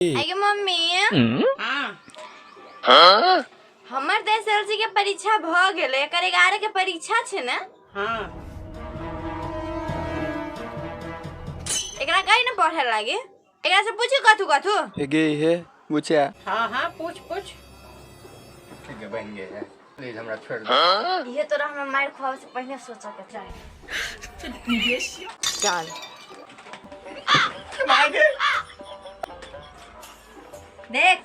आगे मम्मी हाँ हमर तो एसएलसी के परीक्षा भ गेले, एकर 11 के परीक्षा छे ना। हाँ एकरा कहीं न पढ़े लागे, एकरा से पूछी कथु कथु। हेगे हे पूछा। हाँ हाँ पूछ पूछ। ठीक है बन गया है, प्लीज हमरा छोड़ दो। ये तो हमरा मार खावे से पहले सोचा के चाहिए। चल देख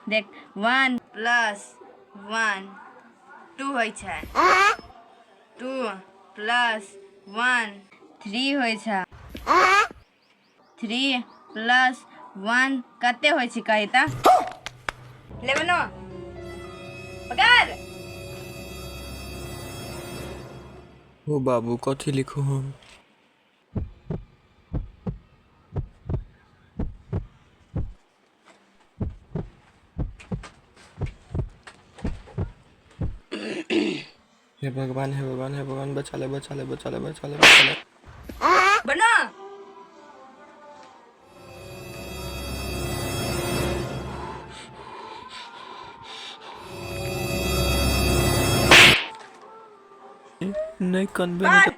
देख 1 + 1 2 होय छै, 2 + 1 3 होय छै, 3 + 1 कते होय छै कहि त? लेबनो पकड़। ओ बाबू कथी लिखू हम? हे भगवान हे भगवान हे भगवान, बचा ले बचा ले बचा ले बचा ले बचा ले। बनो नहीं कनबे नहीं कर।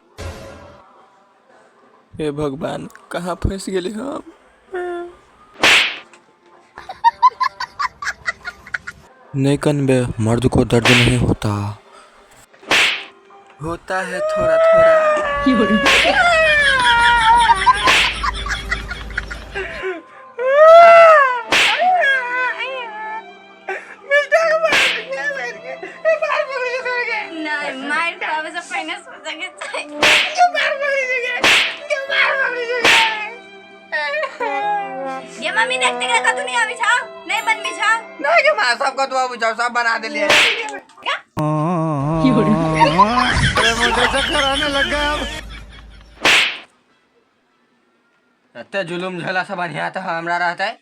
हे भगवान कहाँ फंस गेली हम? नहीं कनबे, मर्द को दर्द नहीं होता, होता है थोड़ा थोड़ा। नहीं मार खावे से पहले सोचा के चाहिए। ये मम्मी देखते के कतु नहीं आवी छा, नहीं बनबी छा। नहीं के मां सब कतु आबू जाओ, सब बना दे लिए। क्या? अरे मुझे चक्कर आने लगा अब। इतने जुलुम झला सब बढ़िया तो हमरा रहता है।